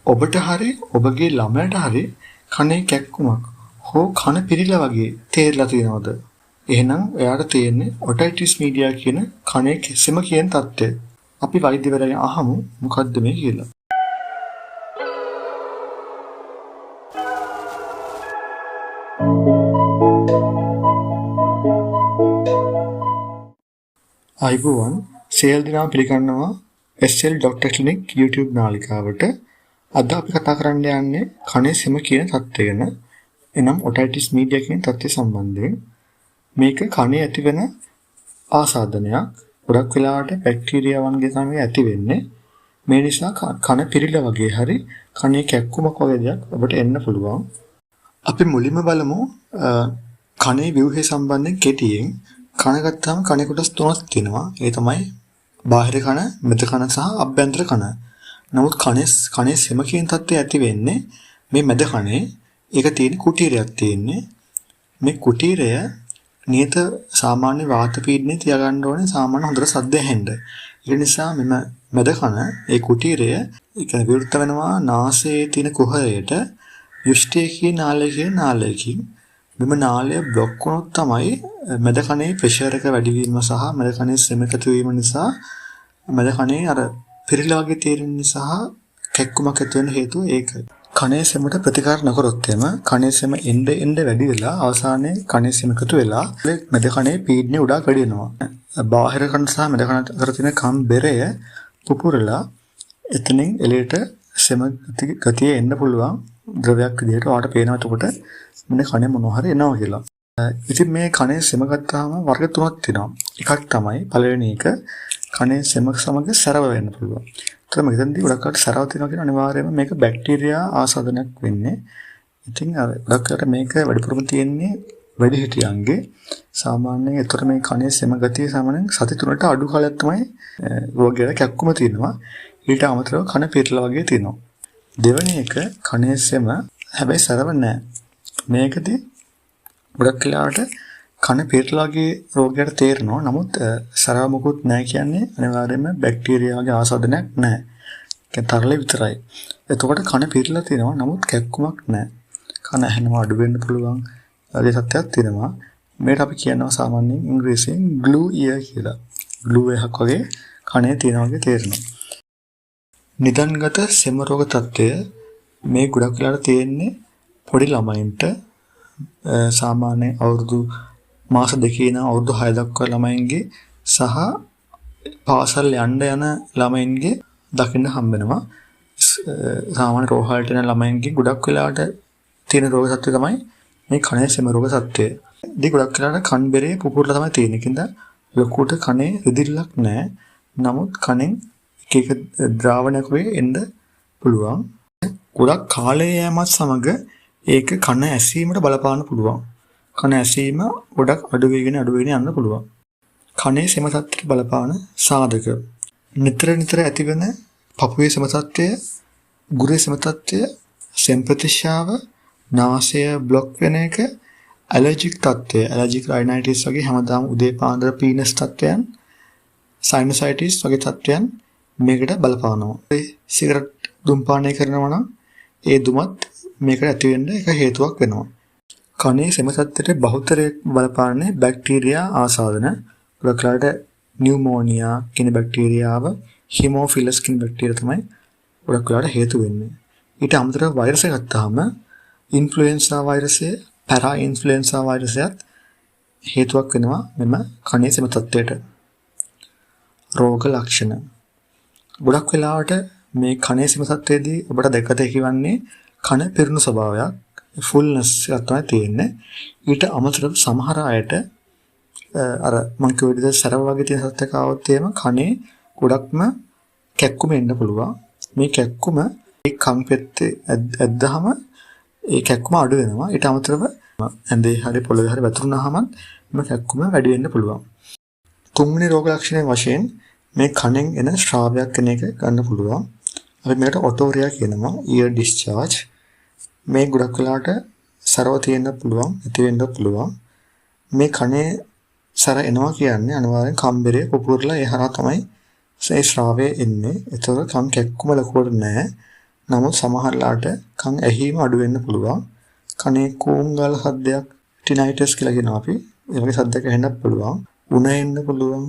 ඔබට හරි ඔබගේ ළමයට හරි කනේ කැක්කුමක් හෝ කන පිරිලා වගේ තේරලා තියෙනවද? එහෙනම් එයාට තියෙන්නේ ඔටයිටිස් මීඩියා කියන කනේ කෙසෙම කියන තත්ත්වය. අපි වෛද්‍යවරයන් අහමු මොකද්ද මේ කියලා. අයිබෝවන් සේල් දිනා පිළිගන්නවා SL Doctor Clinic YouTube නාලිකාවට. අද අපි කතා කරන්න යන්නේ කනේ සෙම කියන තත්ත්වය ගැන. එනම් ඔටයිටිස් මීඩියා කියන තත්ත්වය සම්බන්ධයෙන්. මේක කනේ ඇතිවෙන ආසාදනයක්. ගොඩක් වෙලාවට බැක්ටීරියාවන්ගේ තමයි ඇති වෙන්නේ. මේ නිසා කන පිරිලා වගේ හරි කනේ කැක්කුමක් වගේ දෙයක් ඔබට එන්න පුළුවන්. අපි මුලින්ම බලමු කනේ ව්‍යුහය සම්බන්ධයෙන් කෙටියෙන්. කන ගත්තාම කනේ කොටස් තුනක් තියෙනවා. ඒ තමයි බාහිර කන, මෙද කන සහ අභ්‍යන්තර කන. නමුත් කනේ සෙම කියන තත්ත්වය ඇති වෙන්නේ මේ මෙද කනේ. ඒක තියෙන කුටීරයක් තියෙන්නේ. මේ කුටීරය නියත සාමාන්‍ය වාත පීඩනයේ තියාගන්න ඕනේ සාමාන්‍ය හොඳට සද්ද ඇහෙන්න. ඒ නිසා මෙම මෙද කන ඒ කුටීරය ඒක විවෘත වෙනවා නාසයේ තියෙන කුහරයට යුෂ්ඨේකී නාලයකින් මෙම නාලය બ્લોක් වුණොත් තමයි මෙද කනේ ප්‍රෙෂර් එක වැඩි වීම සහ මෙද කනේ සෙම එකතු වීම නිසා මෙද කනේ අර පිරිලා වගේ තේරෙන නිසා කැක්කුමක් ඇති වෙන හේතුව ඒකයි. කනේ සෙමට ප්‍රතිකාර නොකරොත් එම කනේ සෙම එන්න වැඩි වෙලා අවසානයේ කනේ සෙම එකතු වෙලා මෙද කනේ පීඩනය උඩා වැඩි වෙනවා. බාහිර කන සහ මෙද කන අතර තියෙන කම් බෙරය පුපුරලා එතනින් එළියට සෙම ගතිය එන්න පුළුවන් ද්‍රවයක් විදිහට ඔයාලට පේනවා. එතකොට මෙන්න කනේ මොනවා හරි එනවා කියලා. ඉතින් මේ කනේ සෙම ගත්තාම වර්ග තුනක් තියෙනවා. එකක් තමයි පළවෙනි එක කනේ සෙම සමග සැරව වෙන්න පුළුවන්. ඒතර මෙතනදී ගොඩක්කට සැරව තියෙනවා කියන අනිවාර්යයෙන්ම මේක බැක්ටීරියා ආසාදනයක් වෙන්නේ. ඉතින් අර ගොඩක්කට මේක වැඩිපුරම තියෙන්නේ වැඩිහිටියන්ගේ. සාමාන්‍යයෙන් ඒතර මේ කනේ සෙම ගතිය සාමාන්‍යයෙන් සති 3ට අඩු කාලයක් තමයි රෝගයට කැක්කුම තියෙනවා. ඊට අමතරව කන පිරලා වගේ තියෙනවා. දෙවෙනි එක කනේ සෙම හැබැයි සැරව නැහැ. මේකදී ගොඩක් වෙලාවට කන පිරලාගේ රෝගයට තේරෙනවා. නමුත් සරව මොකුත් නැහැ කියන්නේ අනිවාර්යයෙන්ම බැක්ටීරියාගේ ආසාදනයක් නැහැ. ඒක තරලෙ විතරයි. එතකොට කන පිරලා තියෙනවා. නමුත් කැක්කුමක් නැහැ. කන ඇහෙනවා අඩු වෙන්න පුළුවන්. ඒ සත්‍යයක් තියෙනවා. මේකට අපි කියනවා සාමාන්‍යයෙන් ඉංග්‍රීසියෙන් ග්ලූ ඉයර් කියලා. ග්ලූ එකක් වගේ කනේ තියෙනවා වගේ තේරෙනවා. නිදන්ගත සෙම රෝග තත්ත්වය මේ ගොඩක් වෙලාවට තියෙන්නේ පොඩි ළමයින්ට. සාමාන්‍ය අවුරුදු මාස 2 ඉඳන් අවුරුදු 6 දක්වා ළමයින්ගේ සහ පාසල් යන්න යන ළමයින්ගේ දකින්න හම්බ වෙනවා. සාමාන්‍ය රෝහලට යන ළමයින්ගේ ගොඩක් වෙලාවට තියෙන රෝග තත්ත්වය තමයි මේ කනේ සෙම රෝග තත්ත්වය. ඉතින් ගොඩක් වෙලාවට කන් බෙරේ පුපුරලා තමයි තියෙන්නේ. කින්ද ලොකුට කනේ රිදිල්ලක් නැහැ. නමුත් කනෙන් එක ද්‍රාවණයක් වගේ එන්න පුළුවන්. ගොඩක් කාලය යෑමත් සමග ඒක කන ඇසීමට බලපාන්න පුළුවන්. කන ඇසීම ගොඩක් අඩු වෙගෙන යන්න පුළුවන්. කනේ සෙම තත්ත්වයට බලපාන සාධක. නිතර ඇතිවෙන පපුවේ සෙම තත්ත්වය, ගුරේ සෙම තත්ත්වය, සෙම් ප්‍රතිශාව, නාසය બ્લોක් වෙන එක, ඇලර්ජික් තත්ත්වය, ඇලර්ජික් රයිනයිටිස් වගේ හැමදාම උදේ පාන්දර පීනස් තත්ත්වයන්, සයිනසයිටිස් වගේ තත්ත්වයන් මේකට බලපානවා. සිගරට් දුම්පානය කරනවා නම් ඒ දුමත් මේකට ඇති වෙන්න එක හේතුවක් වෙනවා. කනේ සෙම තත්ත්වයට බහුතරයක් බලපාන්නේ බැක්ටීරියා ආසාදන. ගොඩක්ලාට නියුමෝනියා කියන බැක්ටීරියාව, හිමෝෆිලස් කියන බැක්ටීරියා තමයි ගොඩක්ලාට හේතු වෙන්නේ. ඊට අමතරව වෛරස් එක ගත්තාම ඉන්ෆ්ලුවෙන්සා වෛරසය, පැරා ඉන්ෆ්ලුවෙන්සා වෛරසයත් හේතුවක් වෙනවා මෙම කනේ සෙම තත්ත්වයට. රෝග ලක්ෂණ. ගොඩක් වෙලාවට මේ කනේ සෙම තත්ත්වයේදී ඔබට දැකත හැකිවන්නේ කන පිරුණු ස්වභාවයක්, ෆුල්නස් එකක් තමයි තියෙන්නේ. ඊට අමතරව සමහර අයට අර මං කිව්ව විදිහට සරව වගේ තියෙන සත්‍යක આવොත් එහෙම කනේ ගොඩක්ම කැක්කුම එන්න පුළුවන්. මේ කැක්කුම ඒ කන් පෙත්තේ ඇද්දාම ඒ කැක්කුම අඩු වෙනවා. ඊට අමතරව ඇඳේ හරි පොළවේ හරි වැතුරුනහම මේ කැක්කුම වැඩි වෙන්න පුළුවන්. තුන්වෙනි රෝග ලක්ෂණය වශයෙන් මේ කනෙන් එන ශ්‍රාවයක් කෙන එක ගන්න පුළුවන්. අපි මේකට ඔටෝරියා කියනවා, ear discharge. මේ ගොඩක් වෙලාවට සරව තියෙන්න පුළුවන්, ඇති වෙන්න පුළුවන්. මේ කනේ සර එනවා කියන්නේ අනිවාර්යෙන් කම්බරේ පුපුරලා ඒ හරහා තමයි ඒ ශ්‍රාවය එන්නේ. ඒතකොට කම් කැක්කුම ලකුවට නැහැ. නමුත් සමහරලාට කන් ඇහිම අඩු වෙන්න පුළුවන්. කනේ කෝංගල සද්දයක් ටිනයිටස් කියලා කියනවා අපි. ඒ වගේ සද්දයක් ඇහෙන්නත් පුළුවන්. උණ එන්න පුළුවන්.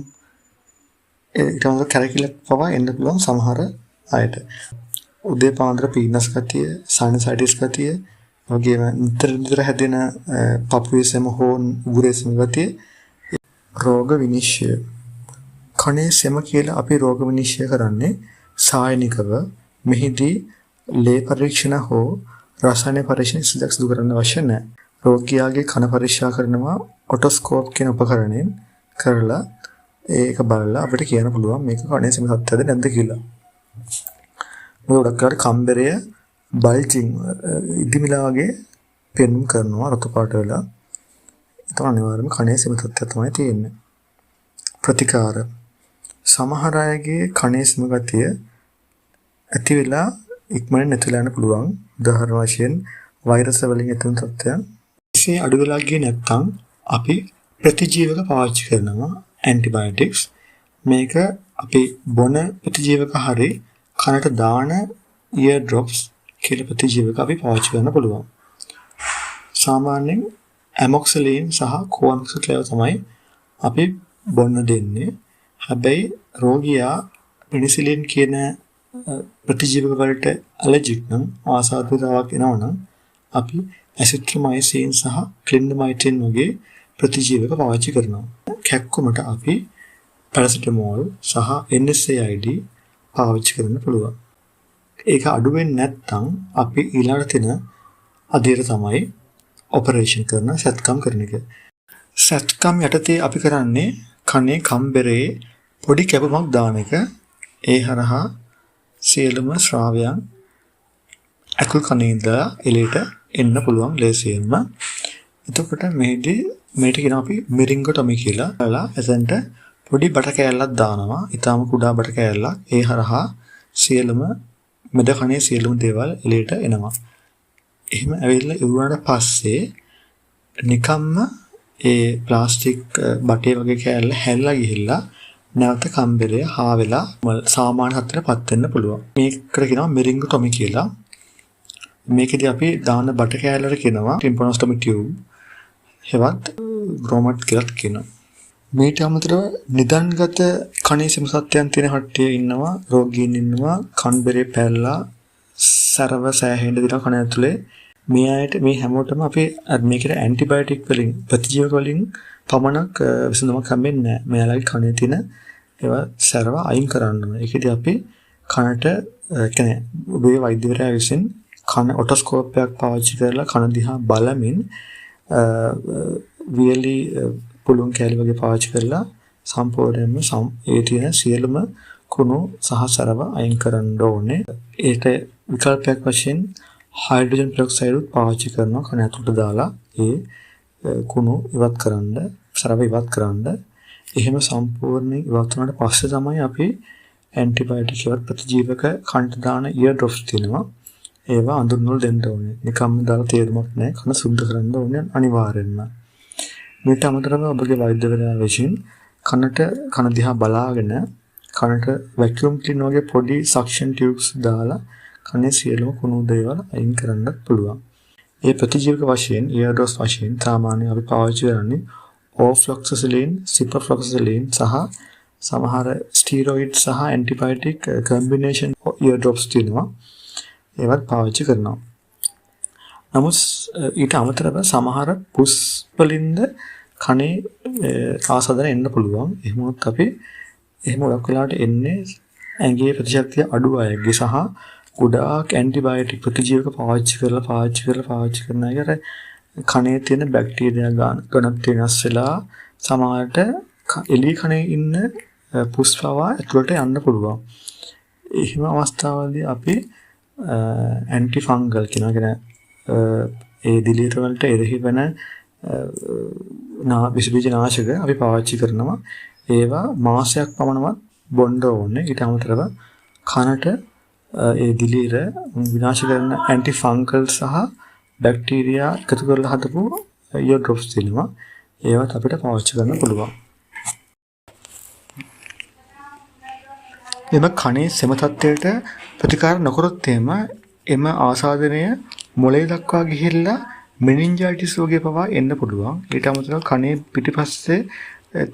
ඊට අමතරව කැරකිල්ලක් පවා එන්න පුළුවන් සමහර අයට. උදේ පාන්දර පීනස් ගතිය, සයිනසයිටිස් ගතිය, වගේම නිතර හැදෙන පපුවේසම හෝ උගුරේසම ගතිය. රෝග විනිශ්චය. කනේ සෙම කියලා අපි රෝග විනිශ්චය කරන්නේ සායනිකව. මෙහිදී ලේ පරීක්ෂණ හෝ රසායන පරීක්ෂණ සිදු කරන්න අවශ්‍ය නැහැ. රෝගියාගේ කන පරීක්ෂා කරනවා ඔටෝස්කෝප් කියන උපකරණයෙන් කරලා ඒක බලලා අපිට කියන්න පුළුවන් මේක කනේ සෙම තත්ත්වයක්ද නැද්ද කියලා. මොකද කම්බරය බල්ජින් ඉදිමිලා වගේ පෙන්වුම් කරනවා රතු පාට වෙලා. ඒක අනිවාර්යයෙන්ම කනේ සෙම තත්ත්වයක් තමයි තියෙන්නේ. ප්‍රතිකාර. සමහර අයගේ කනේ සෙම ගතිය ඇති වෙලා ඉක්මනින් නැතිලා යන්න පුළුවන්. උදාහරණ වශයෙන් වෛරස් වලින් ඇතිවන තත්ත්වයන්. ඉතින් අඩු වෙලා ගියේ නැත්නම් අපි ප්‍රතිජීවක පාවිච්චි කරනවා ඇන්ටිබයොටික්ස්. මේක අපි බොන ප්‍රතිජීවක හරි කනට දාන ear drops කියලා ප්‍රතිජීවක අපි පාවිච්චි කරන්න පුළුවන්. සාමාන්‍යයෙන් amoxicillin සහ coamoxiclav තමයි අපි බොන්න දෙන්නේ. හැබැයි රෝගියා penicillin කියන ප්‍රතිජීවක වලට ඇලර්ජික් නම් ආසාදිතාවක් එනවා නම් අපි ඇසිත්‍රොමයිසින් සහ ක්ලින්ඩමයිටින් වගේ ප්‍රතිජීවක පාවිච්චි කරනවා. කැක්කුමට අපි පැරසිටමෝල් සහ NSAID පාවිච්චි කරන්න පුළුවන්. ඒක අඩු වෙන්නේ නැත්නම් අපි ඊළඟට තියෙන අධීර තමයි ඔපරේෂන් කරන සැත්කම් කරන එක. සැත්කම් යටතේ අපි කරන්නේ කනේ කම්බරේ පොඩි කැපුමක් දාන එක. ඒ හරහා සියලුම ශ්‍රාවයන් අකුල් කනේ ඉඳලා එලෙට එන්න පුළුවන් ලේසියෙන්ම. එතකොට මේකට කියනවා අපි මිරින්ගොටොමි කියලා. බලලා එතනට පොඩි බට කෑල්ලක් දානවා. ඊටාම කුඩා බට කෑල්ලක්. ඒ හරහා සියලුම මෙද කනේ සියලුම දේවල් එලෙට එනවා. එහෙම ඇවිල්ලා ඉවරනට පස්සේ නිකම්ම ඒ ප්ලාස්ටික් බටේ වගේ කෑල්ල හැල්ලා ගිහිල්ලා නැවත කම්බරය හා වෙලා සාමාන්‍ය හතරටපත් වෙන්න පුළුවන්. මේකට කියනවා මිරින්ගොටොමි කියලා. මේකෙදි අපි දාන බට කෑල්ලට කියනවා ටිම්පනොස්ටොමි ටියුබ්. හෙවත් ග්‍රොමට් කියලා කියනවා. මේට අමතරව නිදන්ගත කනේ සෙම සත්‍යයන් තියෙන කට්ටිය ඉන්නවා, රෝගීන් ඉන්නවා, කම්බරේ පැල්ලා සරව සෑහෙන්න දින කන ඇතුලේ. මේ අයට මේ හැමෝටම අපි මේකට ඇන්ටිබයොටික් වලින් ප්‍රතිජීවක වලින් පමණක් විසඳුමක් හම්බෙන්නේ නැහැ. මෙයාලගේ කනේ තියෙන ඒවා සරව අයින් කරන්න ඕනේ. ඒකෙදි අපි කනට කියන්නේ ඔබේ වෛද්‍යවරයා විසින් කන ඔටෝස්කෝප් එකක් පාවිච්චි කරලා කන දිහා බලමින් වියලි පුළුන් කැලි වගේ පාවිච්චි කරලා සම්පූර්ණයෙන්ම ඒ තියෙන සියලුම කුණු සහ සරව අයින් කරන්න ඕනේ. ඒකට විකල්පයක් වශයෙන් හයිඩ්‍රජන් පෙරොක්සයිඩ් පාවිච්චි කරනවා කන ඇතුළට දාලා ඒ කුණු ඉවත් කරන්න, සරව ඉවත් කරන්න. එහෙම සම්පූර්ණයෙන් ඉවත් වුණාට පස්සේ තමයි අපි ඇන්ටිබයොටික් ඒවත් ප්‍රතිජීවක කන්ට දාන ear drops තියෙනවා. ඒවා අඳුරනවල දෙන්න ඕනේ. නිකම්ම දාලා තේරුමක් නැහැ. කන සුද්ධ කරන්න ඕනේ අනිවාර්යෙන්ම. මේට අමතරව ඔබගේ වෛද්‍යවරයා විසින් කනට කන දිහා බලාගෙන කනට වැකියුම් ක්ලීනර් වගේ පොඩි සක්ෂන් ටියුබ්ස් දාලා කනේ සියලුම කුණු දේවල් අයින් කරන්නත් පුළුවන්. ඒ ප්‍රතිජීවක වශයෙන් ear drops වශයෙන් සාමාන්‍යයෙන් අපි පාවිච්චි කරන්නේ ofloxacillin, ciprofloxacillin සහ සමහර ස්ටීරොයිඩ් සහ ඇන්ටිබයොටික් කම්බිනේෂන් ear drops තියෙනවා. ඒවත් පාවිච්චි කරනවා. නමුත් ඊට අමතරව සමහර පුස් වලින්ද කනේ ආසාදන එන්න පුළුවන්. එහෙම වුණොත් අපි එහෙම ගොඩක් වෙලාවට එන්නේ ඇඟේ ප්‍රතිශක්තිය අඩු අයගේ සහ ගොඩාක් ඇන්ටිබයොටික් ප්‍රතිජීවක පාවිච්චි කරන අයට කනේ තියෙන බැක්ටීරියා ගණන් වෙනස් වෙලා සමහරට එළි කනේ ඉන්න පුස් පවා ඇතුළට යන්න පුළුවන්. එහෙම අවස්ථාවලදී අපි ඇන්ටි ෆංගල් කියන ඒ දිලීර වලට එරෙහි වෙන විස බීජ නාශක අපි පාවිච්චි කරනවා. ඒවා මාසයක් පමණවත් බොන්න ඕනේ. ඊට අමතරව කනට ඒ දිලීර විනාශ කරන ඇන්ටි ෆංගල් සහ බැක්ටීරියා එකතු කරලා හදපු ear drops තියෙනවා. ඒවත් අපිට පාවිච්චි කරන්න පුළුවන්. එම කනේ සෙම තත්ත්වයට ප්‍රතිකාර නොකරොත් එහෙම එම ආසාදනය මොළේ දක්වා ගිහිල්ලා මෙනින්ජයිටිස් වගේ පවා එන්න පුළුවන්. ඊට අමතරව කනේ පිටිපස්සේ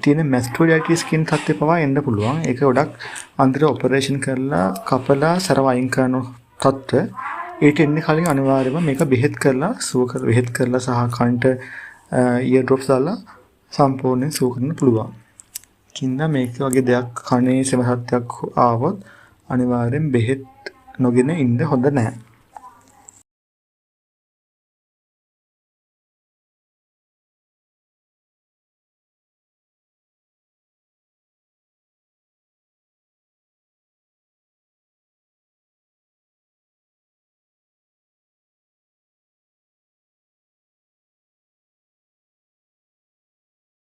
තියෙන මැස්ටෝඩයිටිස් කියන තත්ත්වය පවා එන්න පුළුවන්. ඒක ගොඩක් අන්තර ඔපරේෂන් කරලා කපලා සරව අයින් කරන තත්ත්ව. ඊට එන්නේ කලින් අනිවාර්යයෙන්ම මේක බෙහෙත් කරලා බෙහෙත් කරලා සහ කන්ට ඉයර් ඩ්‍රොප්ස් දාලා සම්පූර්ණයෙන් සුව කරන්න පුළුවන්. කින්ද මේක වගේ දෙයක් කනේ සෙම තත්ත්වයක් ආවොත් අනිවාර්යෙන් බෙහෙත් නොගෙන ඉන්න හොඳ නැහැ.